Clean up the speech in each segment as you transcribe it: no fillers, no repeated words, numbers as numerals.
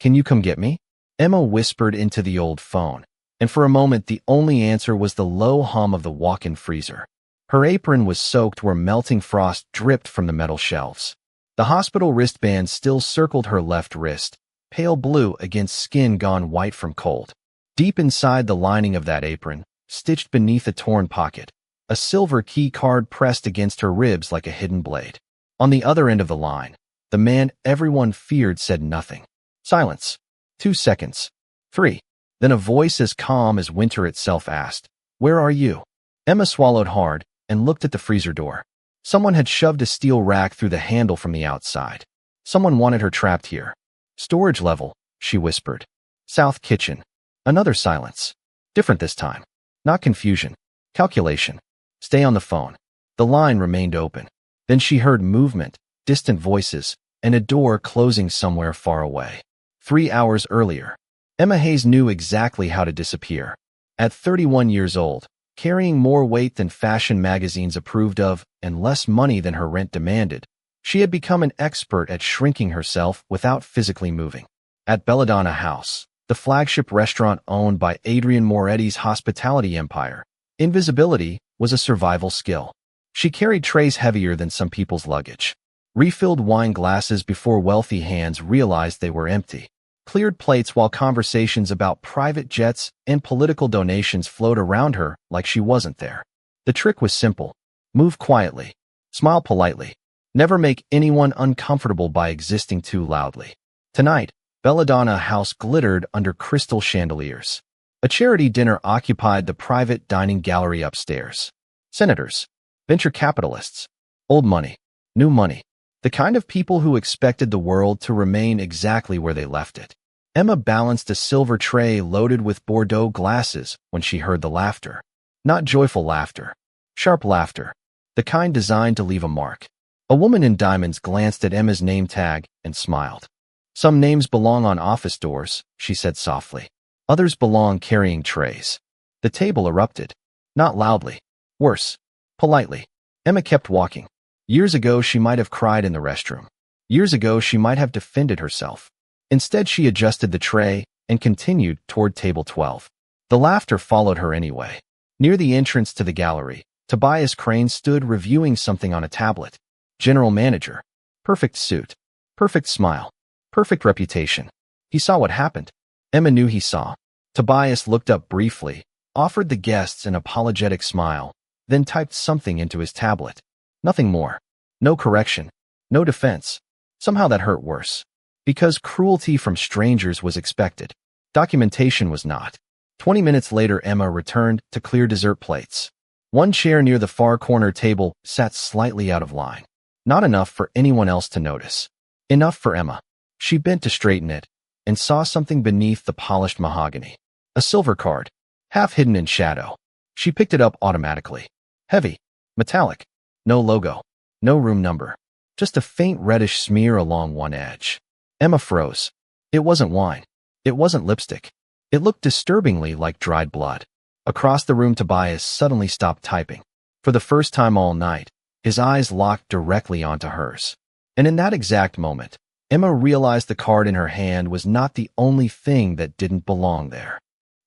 Can you come get me? Emma whispered into the old phone, and for a moment the only answer was the low hum of the walk-in freezer. Her apron was soaked where melting frost dripped from the metal shelves. The hospital wristband still circled her left wrist, pale blue against skin gone white from cold. Deep inside the lining of that apron, stitched beneath a torn pocket, a silver key card pressed against her ribs like a hidden blade. On the other end of the line, the man everyone feared said nothing. Silence. 2 seconds. 3. Then a voice as calm as winter itself asked, "Where are you?" Emma swallowed hard and looked at the freezer door. Someone had shoved a steel rack through the handle from the outside. Someone wanted her trapped here. "Storage level," she whispered. "South kitchen." Another silence. Different this time. Not confusion. Calculation. "Stay on the phone." The line remained open. Then she heard movement, distant voices, and a door closing somewhere far away. 3 hours earlier, Emma Hayes knew exactly how to disappear. At 31 years old, carrying more weight than fashion magazines approved of and less money than her rent demanded, she had become an expert at shrinking herself without physically moving. At Belladonna House, the flagship restaurant owned by Adrian Moretti's hospitality empire, invisibility was a survival skill. She carried trays heavier than some people's luggage, refilled wine glasses before wealthy hands realized they were empty, cleared plates while conversations about private jets and political donations flowed around her like she wasn't there. The trick was simple. Move quietly. Smile politely. Never make anyone uncomfortable by existing too loudly. Tonight, Belladonna House glittered under crystal chandeliers. A charity dinner occupied the private dining gallery upstairs. Senators, venture capitalists, old money, new money, the kind of people who expected the world to remain exactly where they left it. Emma balanced a silver tray loaded with Bordeaux glasses when she heard the laughter. Not joyful laughter, sharp laughter, the kind designed to leave a mark. A woman in diamonds glanced at Emma's name tag and smiled. "Some names belong on office doors," she said softly. "Others belong carrying trays." The table erupted. Not loudly. Worse. Politely. Emma kept walking. Years ago, she might have cried in the restroom. Years ago, she might have defended herself. Instead, she adjusted the tray and continued toward table 12. The laughter followed her anyway. Near the entrance to the gallery, Tobias Crane stood reviewing something on a tablet. General manager. Perfect suit. Perfect smile. Perfect reputation. He saw what happened. Emma knew he saw. Tobias looked up briefly, offered the guests an apologetic smile, then typed something into his tablet. Nothing more. No correction. No defense. Somehow that hurt worse. Because cruelty from strangers was expected. Documentation was not. 20 minutes later, Emma returned to clear dessert plates. One chair near the far corner table sat slightly out of line. Not enough for anyone else to notice. Enough for Emma. She bent to straighten it and saw something beneath the polished mahogany. A silver card, half hidden in shadow. She picked it up automatically. Heavy. Metallic. No logo. No room number. Just a faint reddish smear along one edge. Emma froze. It wasn't wine. It wasn't lipstick. It looked disturbingly like dried blood. Across the room, Tobias suddenly stopped typing. For the first time all night, his eyes locked directly onto hers. And in that exact moment, Emma realized the card in her hand was not the only thing that didn't belong there.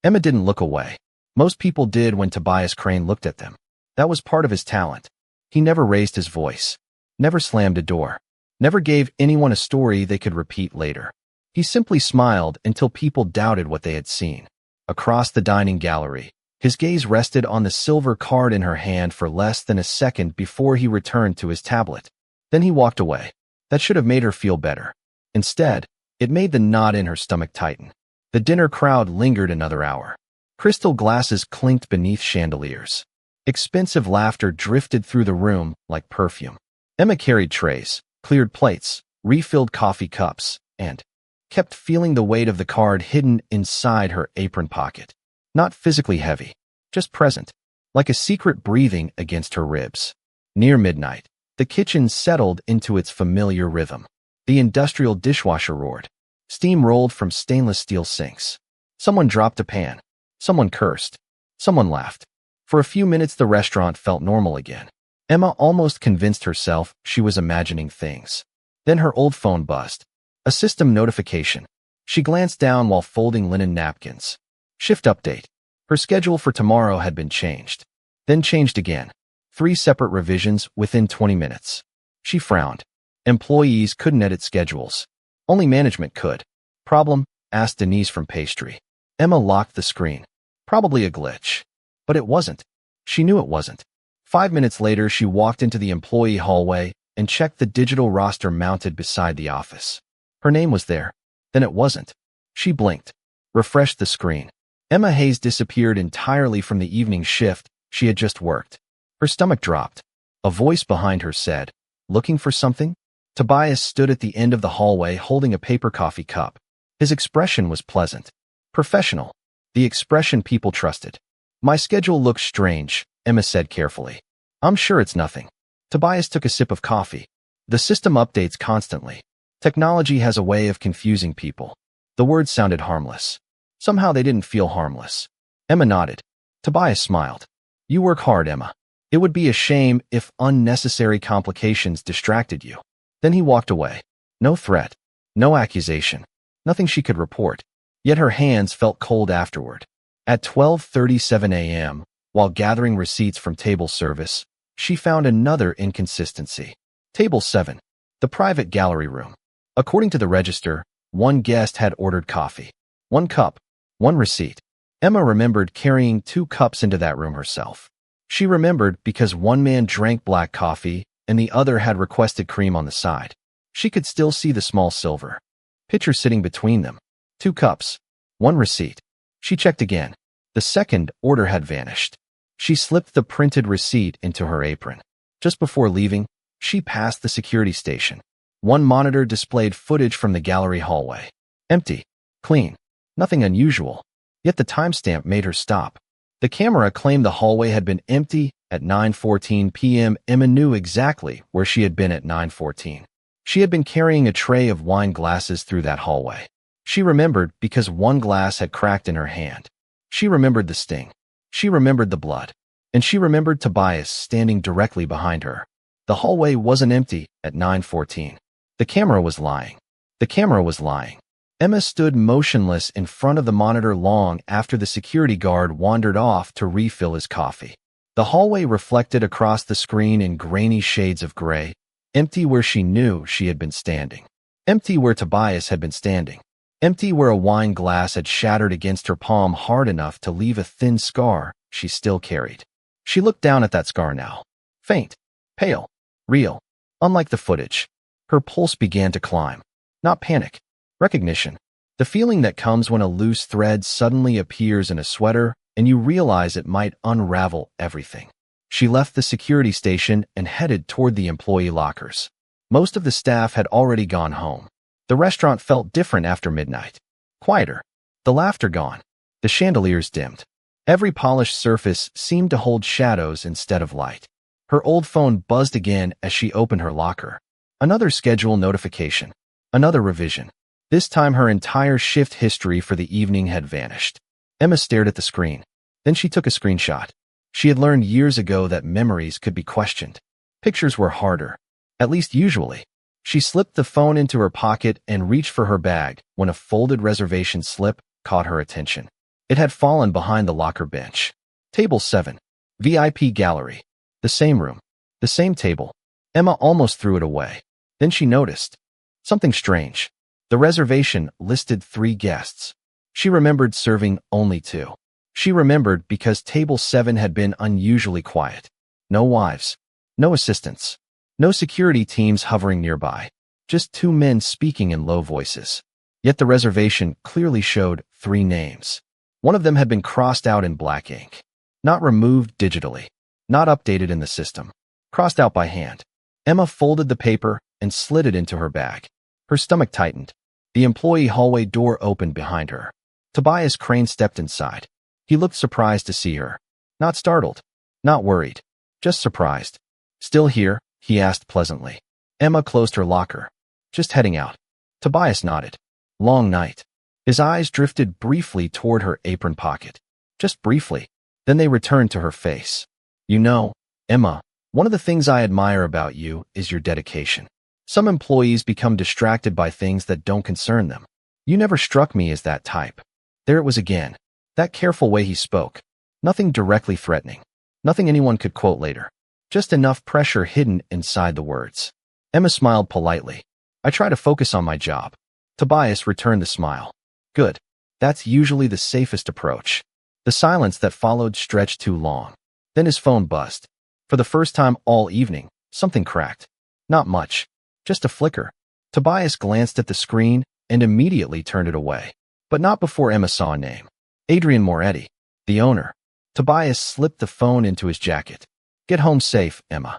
Emma didn't look away. Most people did when Tobias Crane looked at them. That was part of his talent. He never raised his voice, never slammed a door, never gave anyone a story they could repeat later. He simply smiled until people doubted what they had seen. Across the dining gallery, his gaze rested on the silver card in her hand for less than a second before he returned to his tablet. Then he walked away. That should have made her feel better. Instead, it made the knot in her stomach tighten. The dinner crowd lingered another hour. Crystal glasses clinked beneath chandeliers. Expensive laughter drifted through the room like perfume. Emma carried trays, cleared plates, refilled coffee cups, and kept feeling the weight of the card hidden inside her apron pocket. Not physically heavy, just present, like a secret breathing against her ribs. Near midnight, the kitchen settled into its familiar rhythm. The industrial dishwasher roared. Steam rolled from stainless steel sinks. Someone dropped a pan. Someone cursed. Someone laughed. For a few minutes, the restaurant felt normal again. Emma almost convinced herself she was imagining things. Then her old phone buzzed. A system notification. She glanced down while folding linen napkins. Shift update. Her schedule for tomorrow had been changed. Then changed again. 3 separate revisions within 20 minutes. She frowned. Employees couldn't edit schedules. Only management could. Problem? Asked Denise from pastry. Emma locked the screen. Probably a glitch. But it wasn't. She knew it wasn't. 5 minutes later, she walked into the employee hallway and checked the digital roster mounted beside the office. Her name was there. Then it wasn't. She blinked. Refreshed the screen. Emma Hayes disappeared entirely from the evening shift she had just worked. Her stomach dropped. A voice behind her said, "Looking for something?" Tobias stood at the end of the hallway holding a paper coffee cup. His expression was pleasant. Professional. The expression people trusted. "My schedule looks strange," Emma said carefully. "I'm sure it's nothing." Tobias took a sip of coffee. "The system updates constantly. Technology has a way of confusing people." The words sounded harmless. Somehow they didn't feel harmless. Emma nodded. Tobias smiled. "You work hard, Emma. It would be a shame if unnecessary complications distracted you." Then he walked away. No threat. No accusation. Nothing she could report. Yet her hands felt cold afterward. At 12:37 a.m., while gathering receipts from table service, she found another inconsistency. Table 7. The private gallery room. According to the register, one guest had ordered coffee. 1 cup. 1 receipt. Emma remembered carrying 2 cups into that room herself. She remembered because one man drank black coffee and the other had requested cream on the side. She could still see the small silver pitcher sitting between them. 2 cups. 1 receipt. She checked again. The second order had vanished. She slipped the printed receipt into her apron. Just before leaving, she passed the security station. One monitor displayed footage from the gallery hallway. Empty. Clean. Nothing unusual. Yet the timestamp made her stop. The camera claimed the hallway had been empty at 9:14 p.m. Emma knew exactly where she had been at 9:14. She had been carrying a tray of wine glasses through that hallway. She remembered because one glass had cracked in her hand. She remembered the sting. She remembered the blood. And she remembered Tobias standing directly behind her. The hallway wasn't empty at 9:14. The camera was lying. The camera was lying. Emma stood motionless in front of the monitor long after the security guard wandered off to refill his coffee. The hallway reflected across the screen in grainy shades of gray, empty where she knew she had been standing. Empty where Tobias had been standing. Empty where a wine glass had shattered against her palm hard enough to leave a thin scar she still carried. She looked down at that scar now. Faint. Pale. Real. Unlike the footage. Her pulse began to climb. Not panic. Recognition. The feeling that comes when a loose thread suddenly appears in a sweater and you realize it might unravel everything. She left the security station and headed toward the employee lockers. Most of the staff had already gone home. The restaurant felt different after midnight. Quieter. The laughter gone. The chandeliers dimmed. Every polished surface seemed to hold shadows instead of light. Her old phone buzzed again as she opened her locker. Another schedule notification. Another revision. This time her entire shift history for the evening had vanished. Emma stared at the screen. Then she took a screenshot. She had learned years ago that memories could be questioned. Pictures were harder. At least usually. She slipped the phone into her pocket and reached for her bag when a folded reservation slip caught her attention. It had fallen behind the locker bench. Table 7. VIP gallery. The same room. The same table. Emma almost threw it away. Then she noticed something strange. The reservation listed 3 guests. She remembered serving only 2. She remembered because table 7 had been unusually quiet. No wives. No assistants. No security teams hovering nearby. Just 2 men speaking in low voices. Yet the reservation clearly showed 3 names. One of them had been crossed out in black ink. Not removed digitally. Not updated in the system. Crossed out by hand. Emma folded the paper and slid it into her bag. Her stomach tightened. The employee hallway door opened behind her. Tobias Crane stepped inside. He looked surprised to see her. Not startled. Not worried. Just surprised. "Still here?" he asked pleasantly. Emma closed her locker. "Just heading out." Tobias nodded. "Long night." His eyes drifted briefly toward her apron pocket. Just briefly. Then they returned to her face. "You know, Emma, one of the things I admire about you is your dedication. Some employees become distracted by things that don't concern them. You never struck me as that type. There it was again. That careful way he spoke. Nothing directly threatening. Nothing anyone could quote later. Just enough pressure hidden inside the words. Emma smiled politely. I try to focus on my job. Tobias returned the smile. Good. That's usually the safest approach. The silence that followed stretched too long. Then his phone buzzed. For the first time all evening, something cracked. Not much. Just a flicker. Tobias glanced at the screen and immediately turned it away. But not before Emma saw a name. Adrian Moretti, the owner. Tobias slipped the phone into his jacket. Get home safe, Emma.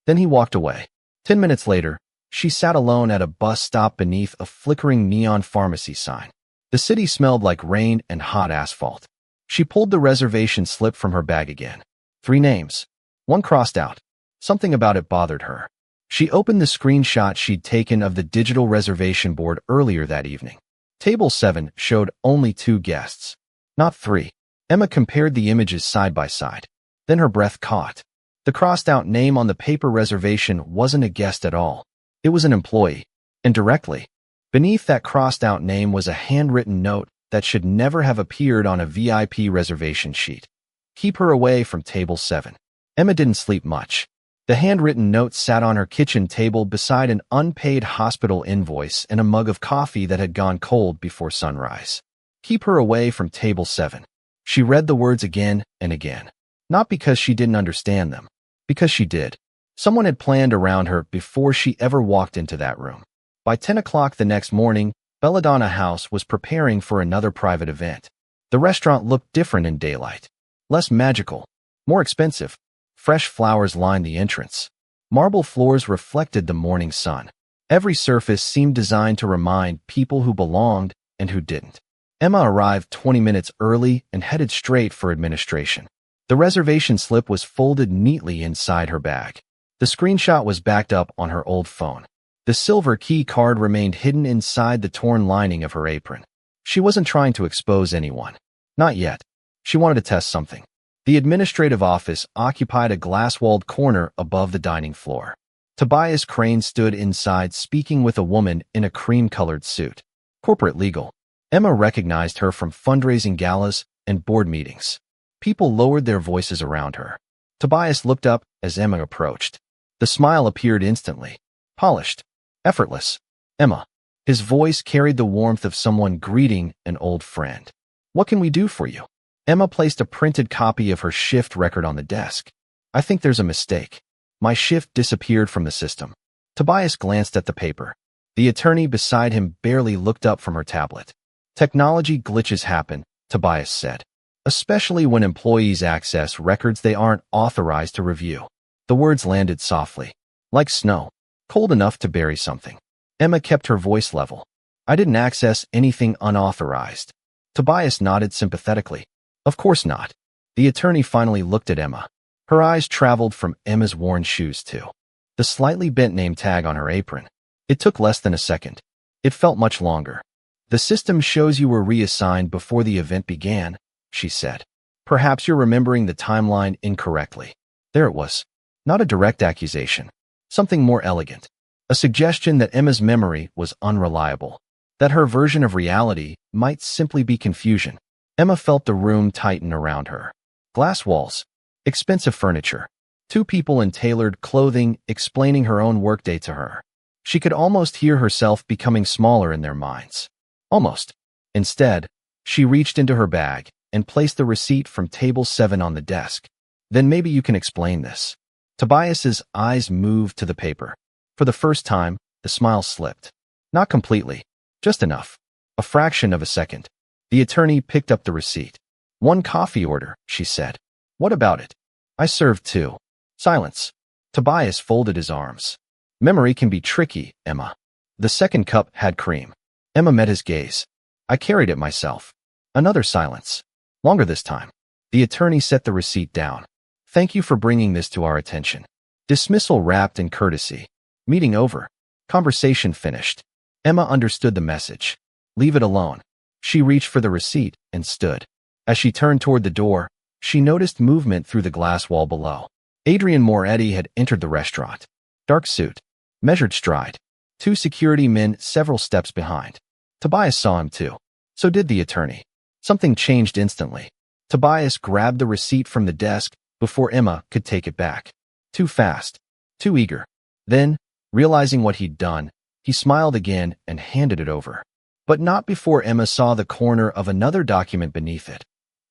Then he walked away. 10 minutes later, she sat alone at a bus stop beneath a flickering neon pharmacy sign. The city smelled like rain and hot asphalt. She pulled the reservation slip from her bag again. 3 names. 1 crossed out. Something about it bothered her. She opened the screenshot she'd taken of the digital reservation board earlier that evening. Table 7 showed only 2 guests. Not 3. Emma compared the images side by side. Then her breath caught. The crossed-out name on the paper reservation wasn't a guest at all. It was an employee. And directly. Beneath that crossed-out name was a handwritten note that should never have appeared on a VIP reservation sheet. Keep her away from table 7. Emma didn't sleep much. The handwritten note sat on her kitchen table beside an unpaid hospital invoice and a mug of coffee that had gone cold before sunrise. Keep her away from table 7. She read the words again and again. Not because she didn't understand them. Because she did. Someone had planned around her before she ever walked into that room. By 10 o'clock the next morning, Belladonna House was preparing for another private event. The restaurant looked different in daylight. Less magical. More expensive. Fresh flowers lined the entrance. Marble floors reflected the morning sun. Every surface seemed designed to remind people who belonged and who didn't. Emma arrived 20 minutes early and headed straight for administration. The reservation slip was folded neatly inside her bag. The screenshot was backed up on her old phone. The silver key card remained hidden inside the torn lining of her apron. She wasn't trying to expose anyone. Not yet. She wanted to test something. The administrative office occupied a glass-walled corner above the dining floor. Tobias Crane stood inside speaking with a woman in a cream-colored suit. Corporate legal. Emma recognized her from fundraising galas and board meetings. People lowered their voices around her. Tobias looked up as Emma approached. The smile appeared instantly. Polished. Effortless. Emma. His voice carried the warmth of someone greeting an old friend. What can we do for you? Emma placed a printed copy of her shift record on the desk. I think there's a mistake. My shift disappeared from the system. Tobias glanced at the paper. The attorney beside him barely looked up from her tablet. Technology glitches happen, Tobias said. Especially when employees access records they aren't authorized to review. The words landed softly. Like snow. Cold enough to bury something. Emma kept her voice level. I didn't access anything unauthorized. Tobias nodded sympathetically. Of course not. The attorney finally looked at Emma. Her eyes traveled from Emma's worn shoes to the slightly bent name tag on her apron. It took less than a second. It felt much longer. The system shows you were reassigned before the event began, she said. Perhaps you're remembering the timeline incorrectly. There it was. Not a direct accusation. Something more elegant. A suggestion that Emma's memory was unreliable. That her version of reality might simply be confusion. Emma felt the room tighten around her. Glass walls. Expensive furniture. 2 people in tailored clothing explaining her own workday to her. She could almost hear herself becoming smaller in their minds. Almost. Instead, she reached into her bag and placed the receipt from table 7 on the desk. Then maybe you can explain this. Tobias's eyes moved to the paper. For the first time, the smile slipped. Not completely. Just enough. A fraction of a second. The attorney picked up the receipt. 1 coffee order, she said. What about it? I served 2. Silence. Tobias folded his arms. Memory can be tricky, Emma. The second cup had cream. Emma met his gaze. I carried it myself. Another silence. Longer this time. The attorney set the receipt down. Thank you for bringing this to our attention. Dismissal wrapped in courtesy. Meeting over. Conversation finished. Emma understood the message. Leave it alone. She reached for the receipt and stood. As she turned toward the door, she noticed movement through the glass wall below. Adrian Moretti had entered the restaurant. Dark suit. Measured stride. 2 security men several steps behind. Tobias saw him too. So did the attorney. Something changed instantly. Tobias grabbed the receipt from the desk before Emma could take it back. Too fast. Too eager. Then, realizing what he'd done, he smiled again and handed it over. But not before Emma saw the corner of another document beneath it.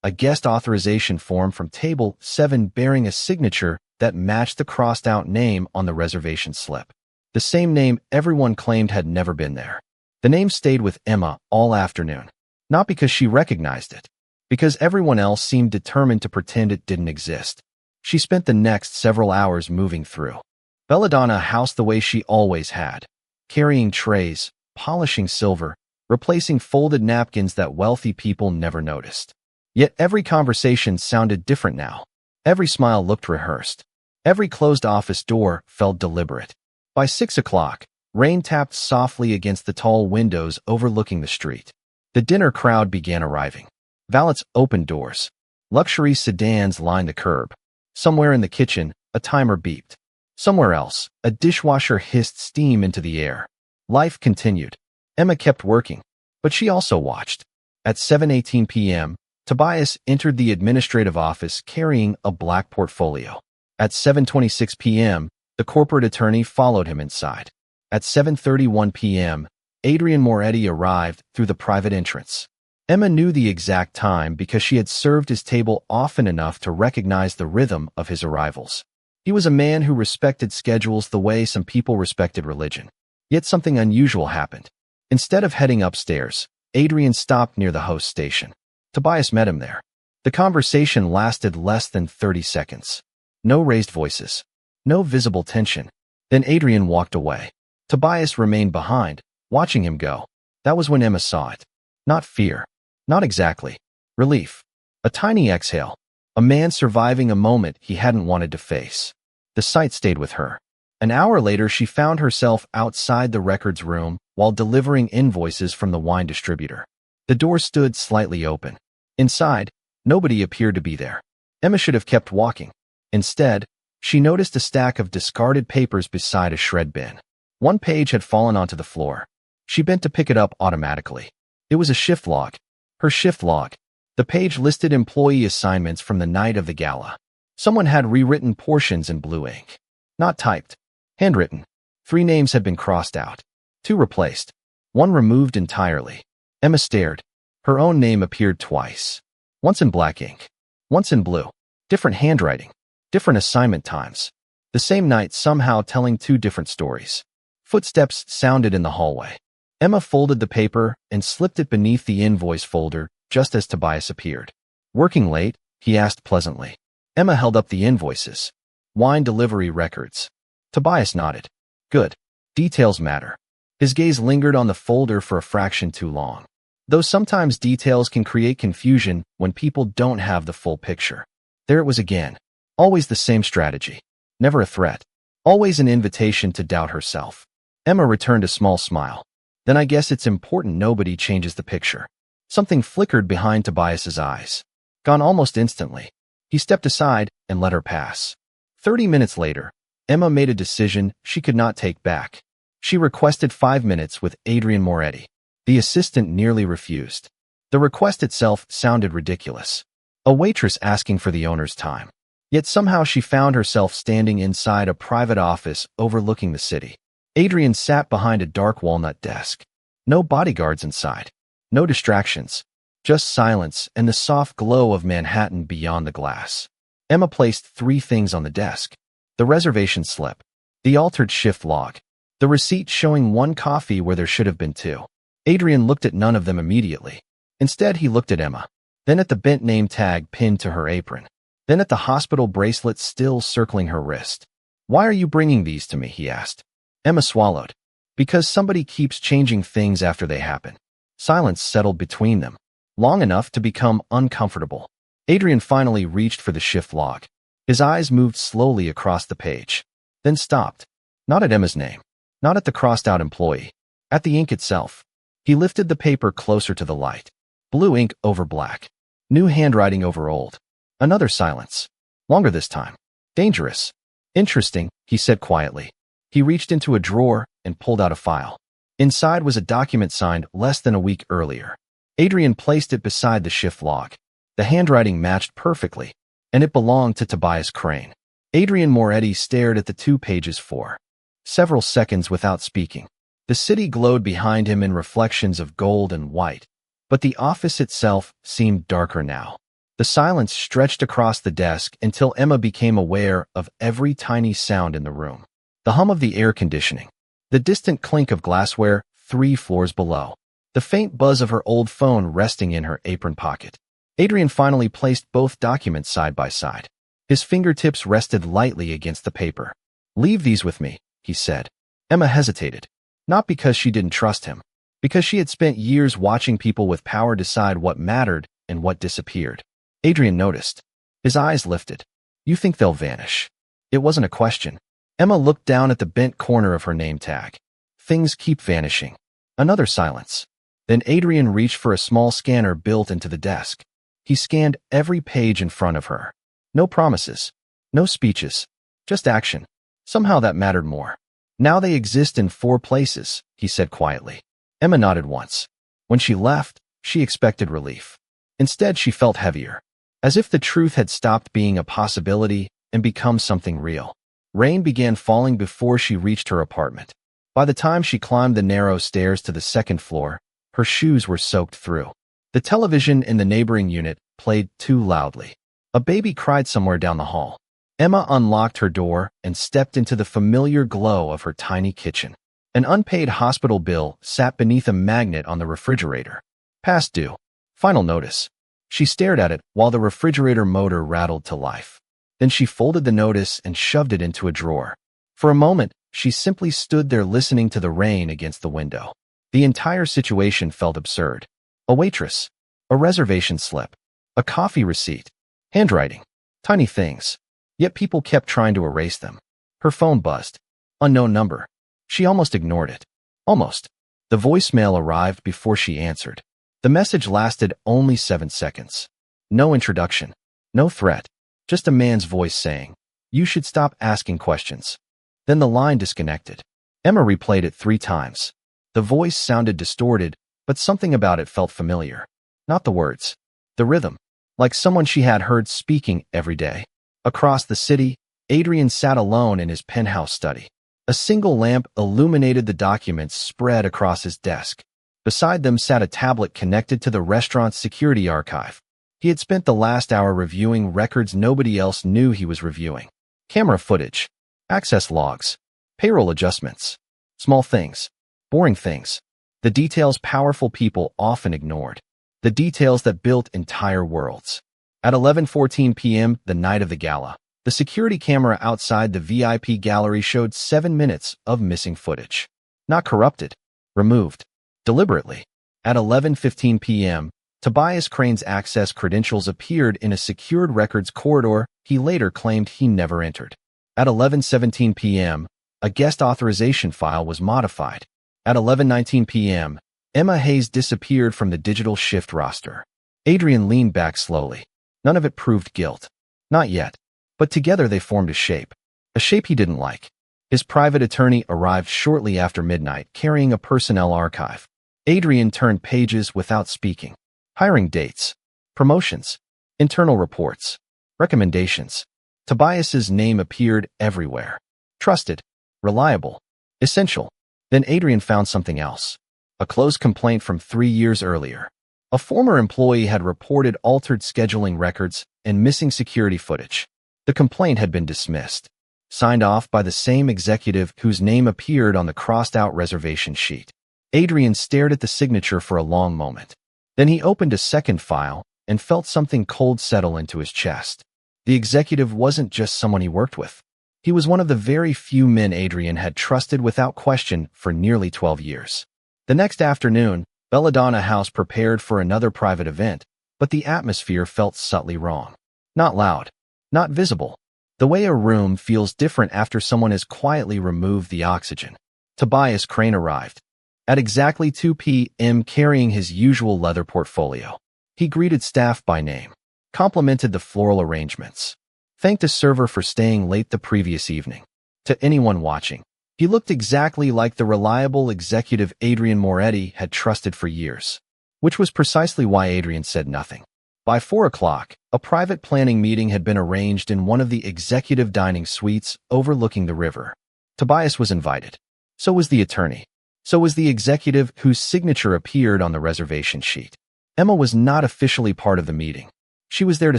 A guest authorization form from Table 7 bearing a signature that matched the crossed-out name on the reservation slip. The same name everyone claimed had never been there. The name stayed with Emma all afternoon. Not because she recognized it, because everyone else seemed determined to pretend it didn't exist. She spent the next several hours moving through Belladonna House the way she always had, carrying trays, polishing silver, replacing folded napkins that wealthy people never noticed. Yet every conversation sounded different now. Every smile looked rehearsed. Every closed office door felt deliberate. By 6 o'clock, rain tapped softly against the tall windows overlooking the street. The dinner crowd began arriving. Valets opened doors. Luxury sedans lined the curb. Somewhere in the kitchen, a timer beeped. Somewhere else, a dishwasher hissed steam into the air. Life continued. Emma kept working, but she also watched. At 7:18 p.m., Tobias entered the administrative office carrying a black portfolio. At 7:26 p.m., the corporate attorney followed him inside. At 7:31 p.m., Adrian Moretti arrived through the private entrance. Emma knew the exact time because she had served his table often enough to recognize the rhythm of his arrivals. He was a man who respected schedules the way some people respected religion. Yet something unusual happened. Instead of heading upstairs, Adrian stopped near the host station. Tobias met him there. The conversation lasted less than 30 seconds. No raised voices. No visible tension. Then Adrian walked away. Tobias remained behind, watching him go. That was when Emma saw it. Not fear. Not exactly. Relief. A tiny exhale. A man surviving a moment he hadn't wanted to face. The sight stayed with her. An hour later, she found herself outside the records room while delivering invoices from the wine distributor. The door stood slightly open. Inside, nobody appeared to be there. Emma should have kept walking. Instead, she noticed a stack of discarded papers beside a shred bin. One page had fallen onto the floor. She bent to pick it up automatically. It was a shift log. Her shift log. The page listed employee assignments from the night of the gala. Someone had rewritten portions in blue ink. Not typed. Handwritten. 3 names had been crossed out. 2 replaced. 1 removed entirely. Emma stared. Her own name appeared twice. Once in black ink. Once in blue. Different handwriting. Different assignment times. The same night somehow telling 2 different stories. Footsteps sounded in the hallway. Emma folded the paper and slipped it beneath the invoice folder just as Tobias appeared. Working late? He asked pleasantly. Emma held up the invoices. Wine delivery records. Tobias nodded. Good. Details matter. His gaze lingered on the folder for a fraction too long. Though sometimes details can create confusion when people don't have the full picture. There it was again. Always the same strategy. Never a threat. Always an invitation to doubt herself. Emma returned a small smile. Then I guess it's important nobody changes the picture. Something flickered behind Tobias's eyes. Gone almost instantly. He stepped aside and let her pass. 30 minutes later, Emma made a decision she could not take back. She requested 5 minutes with Adrian Moretti. The assistant nearly refused. The request itself sounded ridiculous. A waitress asking for the owner's time. Yet somehow she found herself standing inside a private office overlooking the city. Adrian sat behind a dark walnut desk. No bodyguards inside. No distractions. Just silence and the soft glow of Manhattan beyond the glass. Emma placed 3 things on the desk. The reservation slip. The altered shift log. The receipt showing 1 coffee where there should have been 2. Adrian looked at none of them immediately. Instead, he looked at Emma. Then at the bent name tag pinned to her apron. Then at the hospital bracelet still circling her wrist. Why are you bringing these to me? He asked. Emma swallowed. Because somebody keeps changing things after they happen. Silence settled between them. Long enough to become uncomfortable. Adrian finally reached for the shift log. His eyes moved slowly across the page. Then stopped. Not at Emma's name. Not at the crossed-out employee. At the ink itself. He lifted the paper closer to the light. Blue ink over black. New handwriting over old. Another silence. Longer this time. Dangerous. Interesting, he said quietly. He reached into a drawer and pulled out a file. Inside was a document signed less than a week earlier. Adrian placed it beside the shift log. The handwriting matched perfectly, and it belonged to Tobias Crane. Adrian Moretti stared at the 2 pages for several seconds without speaking. The city glowed behind him in reflections of gold and white, but the office itself seemed darker now. The silence stretched across the desk until Emma became aware of every tiny sound in the room. The hum of the air conditioning, the distant clink of glassware 3 floors below, the faint buzz of her old phone resting in her apron pocket. Adrian finally placed both documents side by side. His fingertips rested lightly against the paper. "Leave these with me," he said. Emma hesitated, not because she didn't trust him, because she had spent years watching people with power decide what mattered and what disappeared. Adrian noticed. His eyes lifted. "You think they'll vanish?" It wasn't a question. Emma looked down at the bent corner of her name tag. "Things keep vanishing." Another silence. Then Adrian reached for a small scanner built into the desk. He scanned every page in front of her. No promises, no speeches, just action. Somehow that mattered more. "Now they exist in 4 places," he said quietly. Emma nodded once. When she left, she expected relief. Instead, she felt heavier, as if the truth had stopped being a possibility and become something real. Rain began falling before she reached her apartment. By the time she climbed the narrow stairs to the 2nd floor, her shoes were soaked through. The television in the neighboring unit played too loudly. A baby cried somewhere down the hall. Emma unlocked her door and stepped into the familiar glow of her tiny kitchen. An unpaid hospital bill sat beneath a magnet on the refrigerator. Past due. Final notice. She stared at it while the refrigerator motor rattled to life. Then she folded the notice and shoved it into a drawer. For a moment, she simply stood there listening to the rain against the window. The entire situation felt absurd. A waitress, a reservation slip, a coffee receipt, handwriting, tiny things. Yet people kept trying to erase them. Her phone buzzed. Unknown number. She almost ignored it. Almost. The voicemail arrived before she answered. The message lasted only 7 seconds. No introduction. No threat. Just a man's voice saying, "You should stop asking questions." Then the line disconnected. Emma replayed it 3 times. The voice sounded distorted, but something about it felt familiar. Not the words. The rhythm. Like someone she had heard speaking every day. Across the city, Adrian sat alone in his penthouse study. A single lamp illuminated the documents spread across his desk. Beside them sat a tablet connected to the restaurant's security archive. He had spent the last hour reviewing records nobody else knew he was reviewing. Camera footage, access logs, payroll adjustments, small things, boring things. The details powerful people often ignored. The details that built entire worlds. At 11:14 p.m., the night of the gala, the security camera outside the VIP gallery showed 7 minutes of missing footage. Not corrupted. Removed. Deliberately. At 11:15 p.m., Tobias Crane's access credentials appeared in a secured records corridor he later claimed he never entered. At 11:17 p.m., a guest authorization file was modified. At 11:19 p.m., Emma Hayes disappeared from the digital shift roster. Adrian leaned back slowly. None of it proved guilt. Not yet. But together they formed a shape. A shape he didn't like. His private attorney arrived shortly after midnight, carrying a personnel archive. Adrian turned pages without speaking. Hiring dates. Promotions. Internal reports. Recommendations. Tobias's name appeared everywhere. Trusted. Reliable. Essential. Then Adrian found something else. A closed complaint from 3 years earlier. A former employee had reported altered scheduling records and missing security footage. The complaint had been dismissed, signed off by the same executive whose name appeared on the crossed-out reservation sheet. Adrian stared at the signature for a long moment. Then he opened a second file and felt something cold settle into his chest. The executive wasn't just someone he worked with. He was one of the very few men Adrian had trusted without question for nearly 12 years. The next afternoon, Belladonna House prepared for another private event, but the atmosphere felt subtly wrong. Not loud. Not visible. The way a room feels different after someone has quietly removed the oxygen. Tobias Crane arrived. At exactly 2 p.m. carrying his usual leather portfolio. He greeted staff by name. Complimented the floral arrangements. Thanked a server for staying late the previous evening. To anyone watching, He looked exactly like the reliable executive Adrian Moretti had trusted for years, which was precisely why Adrian said nothing. By 4 o'clock, a private planning meeting had been arranged in one of the executive dining suites overlooking the river. Tobias was invited. So was the attorney. So was the executive whose signature appeared on the reservation sheet. Emma was not officially part of the meeting. She was there to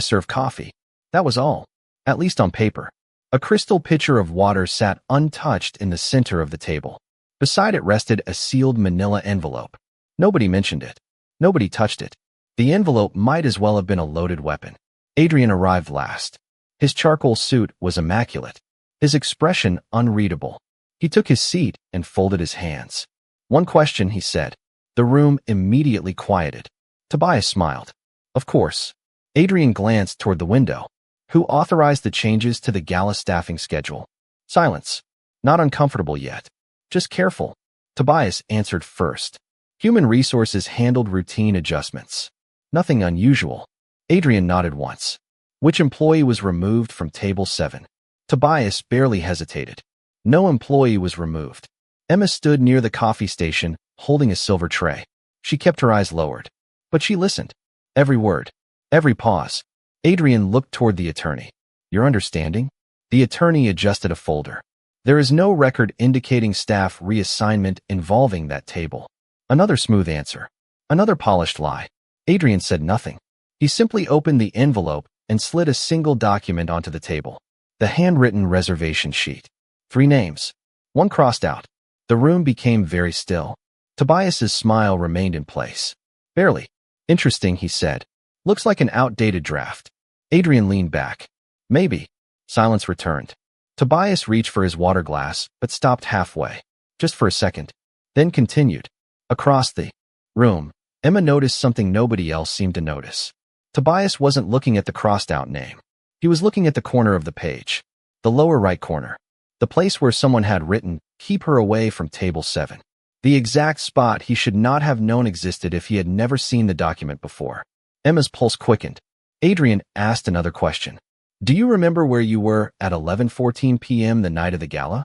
serve coffee. That was all, at least on paper. A crystal pitcher of water sat untouched in the center of the table. Beside it rested a sealed manila envelope. Nobody mentioned it. Nobody touched it. The envelope might as well have been a loaded weapon. Adrian arrived last. His charcoal suit was immaculate. His expression unreadable. He took his seat and folded his hands. "One question," he said. The room immediately quieted. Tobias smiled. "Of course." Adrian glanced toward the window. "Who authorized the changes to the gala staffing schedule?" Silence. "Not uncomfortable yet. Just careful." Tobias answered first. "Human resources handled routine adjustments. Nothing unusual." Adrian nodded once. "Which employee was removed from table 7? Tobias barely hesitated. No employee was removed. Emma stood near the coffee station, holding a silver tray. She kept her eyes lowered. But she listened. Every word. Every pause. Adrian looked toward the attorney. "Your understanding?" The attorney adjusted a folder. "There is no record indicating staff reassignment involving that table." Another smooth answer. Another polished lie. Adrian said nothing. He simply opened the envelope and slid a single document onto the table. The handwritten reservation sheet. 3 names. 1 crossed out. The room became very still. Tobias's smile remained in place. "Barely. Interesting," he said. "Looks like an outdated draft." Adrian leaned back. "Maybe." Silence returned. Tobias reached for his water glass, but stopped halfway. Just for a second. Then continued. Across the room, Emma noticed something nobody else seemed to notice. Tobias wasn't looking at the crossed-out name. He was looking at the corner of the page. The lower right corner. The place where someone had written, "Keep her away from table 7." The exact spot he should not have known existed if he had never seen the document before. Emma's pulse quickened. Adrian asked another question. "Do you remember where you were at 11:14 p.m. the night of the gala?"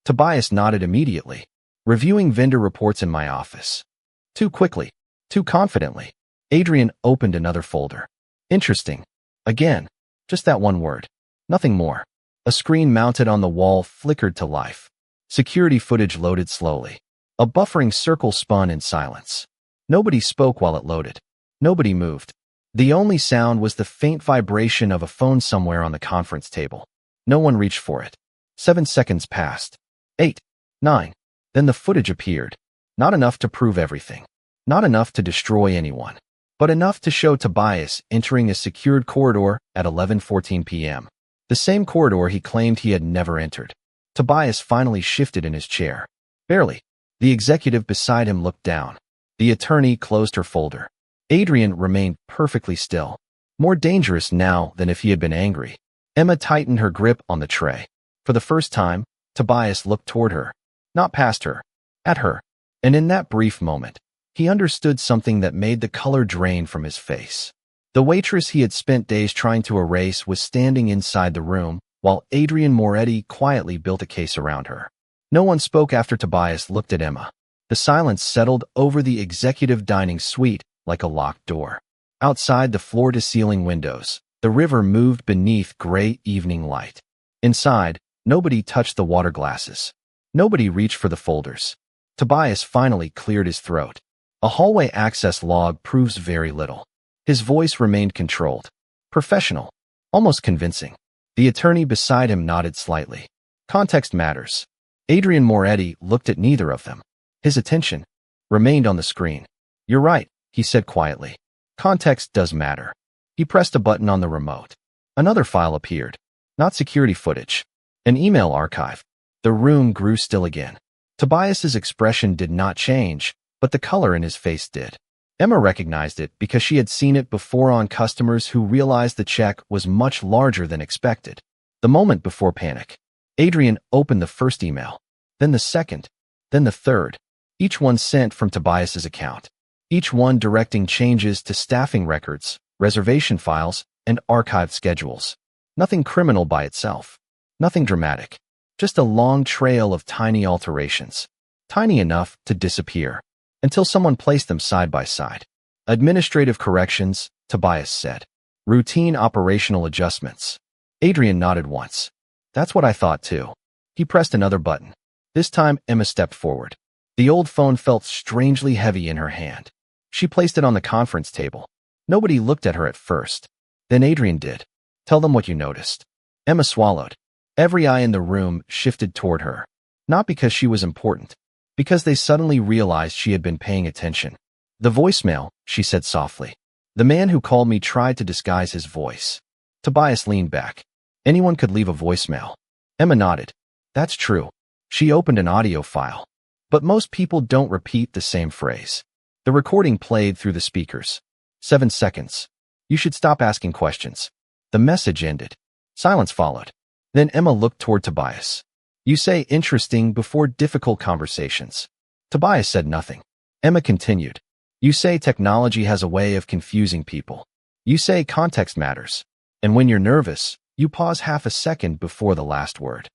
Tobias nodded immediately. "Reviewing vendor reports in my office." Too quickly. Too confidently. Adrian opened another folder. "Interesting." Again. Just that one word. Nothing more. A screen mounted on the wall flickered to life. Security footage loaded slowly. A buffering circle spun in silence. Nobody spoke while it loaded. Nobody moved. The only sound was the faint vibration of a phone somewhere on the conference table. No one reached for it. 7 seconds passed. 8. 9. Then the footage appeared. Not enough to prove everything. Not enough to destroy anyone. But enough to show Tobias entering a secured corridor at 11:14 p.m. The same corridor he claimed he had never entered. Tobias finally shifted in his chair. Barely. The executive beside him looked down. The attorney closed her folder. Adrian remained perfectly still. More dangerous now than if he had been angry. Emma tightened her grip on the tray. For the first time, Tobias looked toward her. Not past her. At her. And in that brief moment, he understood something that made the color drain from his face. The waitress he had spent days trying to erase was standing inside the room, while Adrian Moretti quietly built a case around her. No one spoke after Tobias looked at Emma. The silence settled over the executive dining suite like a locked door. Outside the floor-to-ceiling windows, the river moved beneath gray evening light. Inside, nobody touched the water glasses. Nobody reached for the folders. Tobias finally cleared his throat. A hallway access log proves very little. His voice remained controlled. Professional. Almost convincing. The attorney beside him nodded slightly. Context matters. Adrian Moretti looked at neither of them. His attention remained on the screen. "You're right," he said quietly. "Context does matter." He pressed a button on the remote. Another file appeared. Not security footage. An email archive. The room grew still again. Tobias's expression did not change, but the color in his face did. Emma recognized it because she had seen it before on customers who realized the check was much larger than expected. The moment before panic. Adrian opened the first email, then the second, then the third, each one sent from Tobias's account, each one directing changes to staffing records, reservation files, and archived schedules. Nothing criminal by itself. Nothing dramatic. Just a long trail of tiny alterations, tiny enough to disappear, until someone placed them side by side. Administrative corrections, Tobias said. Routine operational adjustments. Adrian nodded once. That's what I thought too. He pressed another button. This time, Emma stepped forward. The old phone felt strangely heavy in her hand. She placed it on the conference table. Nobody looked at her at first. Then Adrian did. Tell them what you noticed. Emma swallowed. Every eye in the room shifted toward her. Not because she was important, because they suddenly realized she had been paying attention. The voicemail, she said softly. The man who called me tried to disguise his voice. Tobias leaned back. Anyone could leave a voicemail. Emma nodded. That's true. She opened an audio file. But most people don't repeat the same phrase. The recording played through the speakers. 7 seconds. You should stop asking questions. The message ended. Silence followed. Then Emma looked toward Tobias. You say interesting before difficult conversations. Tobias said nothing. Emma continued. You say technology has a way of confusing people. You say context matters. And when you're nervous, you pause half a second before the last word.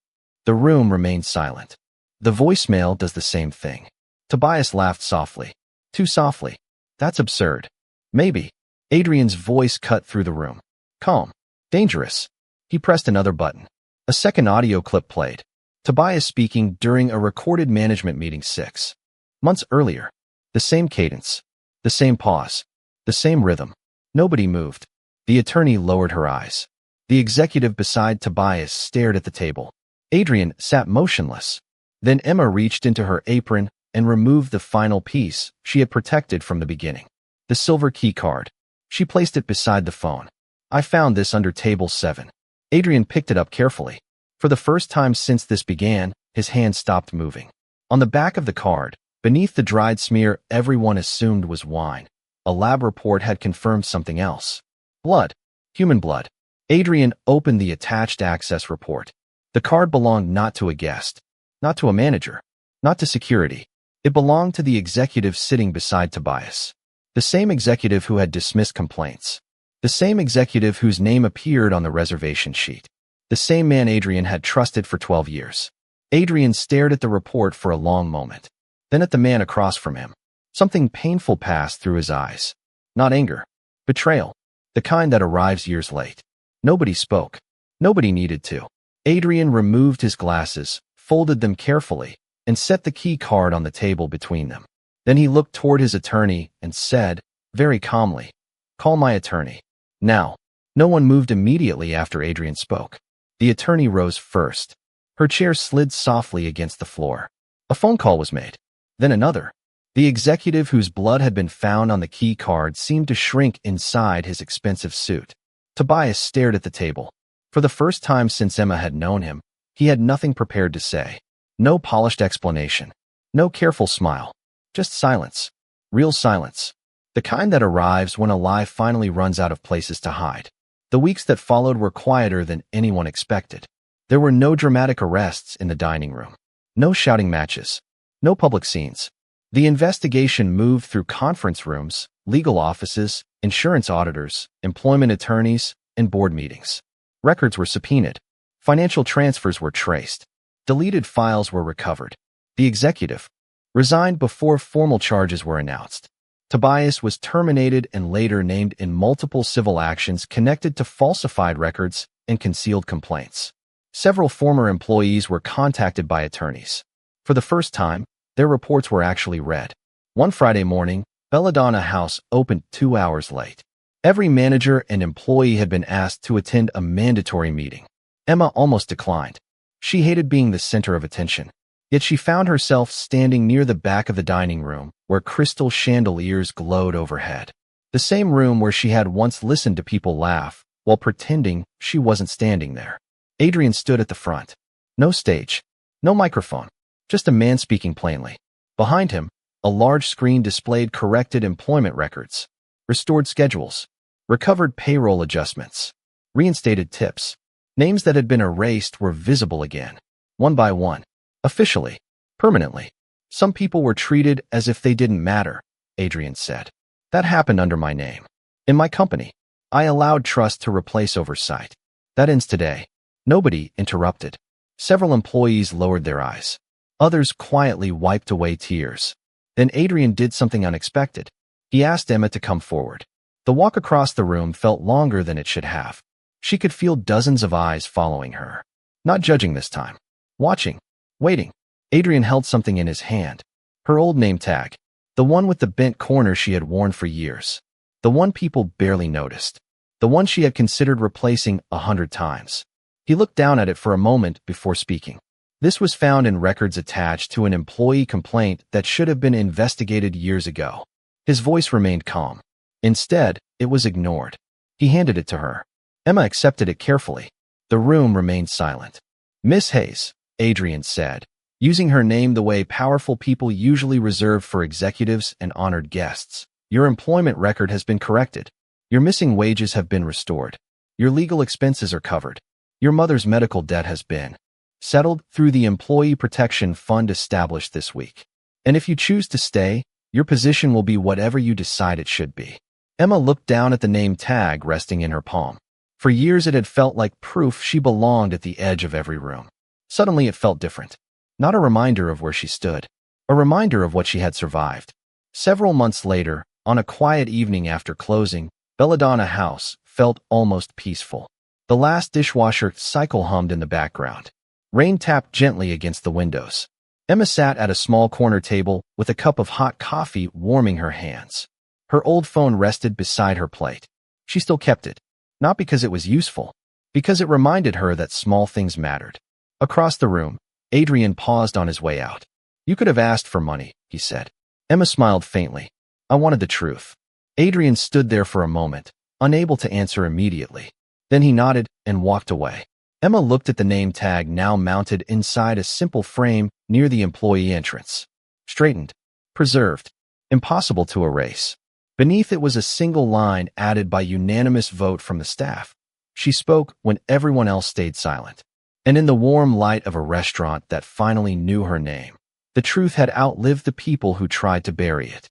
The room remained silent. The voicemail does the same thing. Tobias laughed softly. Too softly. That's absurd. Maybe. Adrian's voice cut through the room. Calm. Dangerous. He pressed another button. A second audio clip played. Tobias speaking during a recorded management meeting 6 months earlier. The same cadence. The same pause. The same rhythm. Nobody moved. The attorney lowered her eyes. The executive beside Tobias stared at the table. Adrian sat motionless. Then Emma reached into her apron and removed the final piece she had protected from the beginning. The silver key card. She placed it beside the phone. I found this under table 7. Adrian picked it up carefully. For the first time since this began, his hand stopped moving. On the back of the card, beneath the dried smear everyone assumed was wine, a lab report had confirmed something else. Blood. Human blood. Adrian opened the attached access report. The card belonged not to a guest, not to a manager, not to security. It belonged to the executive sitting beside Tobias. The same executive who had dismissed complaints. The same executive whose name appeared on the reservation sheet. The same man Adrian had trusted for 12 years. Adrian stared at the report for a long moment. Then at the man across from him. Something painful passed through his eyes. Not anger. Betrayal. The kind that arrives years late. Nobody spoke. Nobody needed to. Adrian removed his glasses, folded them carefully, and set the key card on the table between them. Then he looked toward his attorney and said, very calmly, "Call my attorney." Now. No one moved immediately after Adrian spoke. The attorney rose first. Her chair slid softly against the floor. A phone call was made. Then another. The executive whose blood had been found on the key card seemed to shrink inside his expensive suit. Tobias stared at the table. For the first time since Emma had known him, he had nothing prepared to say. No polished explanation. No careful smile. Just silence. Real silence. The kind that arrives when a lie finally runs out of places to hide. The weeks that followed were quieter than anyone expected. There were no dramatic arrests in the dining room. No shouting matches. No public scenes. The investigation moved through conference rooms, legal offices, insurance auditors, employment attorneys, and board meetings. Records were subpoenaed. Financial transfers were traced. Deleted files were recovered. The executive resigned before formal charges were announced. Tobias was terminated and later named in multiple civil actions connected to falsified records and concealed complaints. Several former employees were contacted by attorneys. For the first time, their reports were actually read. One Friday morning, Belladonna House opened 2 hours late. Every manager and employee had been asked to attend a mandatory meeting. Emma almost declined. She hated being the center of attention. Yet she found herself standing near the back of the dining room, where crystal chandeliers glowed overhead. The same room where she had once listened to people laugh, while pretending she wasn't standing there. Adrian stood at the front. No stage. No microphone. Just a man speaking plainly. Behind him, a large screen displayed corrected employment records, restored schedules, recovered payroll adjustments, reinstated tips. Names that had been erased were visible again, one by one. Officially. Permanently. Some people were treated as if they didn't matter, Adrian said. That happened under my name. In my company. I allowed trust to replace oversight. That ends today. Nobody interrupted. Several employees lowered their eyes. Others quietly wiped away tears. Then Adrian did something unexpected. He asked Emma to come forward. The walk across the room felt longer than it should have. She could feel dozens of eyes following her. Not judging this time. Watching. Waiting. Adrian held something in his hand. Her old name tag. The one with the bent corner she had worn for years. The one people barely noticed. The one she had considered replacing 100 times. He looked down at it for a moment before speaking. This was found in records attached to an employee complaint that should have been investigated years ago. His voice remained calm. Instead, it was ignored. He handed it to her. Emma accepted it carefully. The room remained silent. "Miss Hayes," Adrian said, using her name the way powerful people usually reserve for executives and honored guests. "Your employment record has been corrected. Your missing wages have been restored. Your legal expenses are covered. Your mother's medical debt has been settled through the Employee Protection Fund established this week. And if you choose to stay, your position will be whatever you decide it should be." Emma looked down at the name tag resting in her palm. For years it had felt like proof she belonged at the edge of every room. Suddenly it felt different. Not a reminder of where she stood. A reminder of what she had survived. Several months later, on a quiet evening after closing, Belladonna House felt almost peaceful. The last dishwasher cycle hummed in the background. Rain tapped gently against the windows. Emma sat at a small corner table with a cup of hot coffee warming her hands. Her old phone rested beside her plate. She still kept it. Not because it was useful, because it reminded her that small things mattered. Across the room, Adrian paused on his way out. "You could have asked for money," he said. Emma smiled faintly. "I wanted the truth." Adrian stood there for a moment, unable to answer immediately. Then he nodded and walked away. Emma looked at the name tag now mounted inside a simple frame near the employee entrance. Straightened. Preserved. Impossible to erase. Beneath it was a single line added by unanimous vote from the staff. She spoke when everyone else stayed silent. And in the warm light of a restaurant that finally knew her name, the truth had outlived the people who tried to bury it.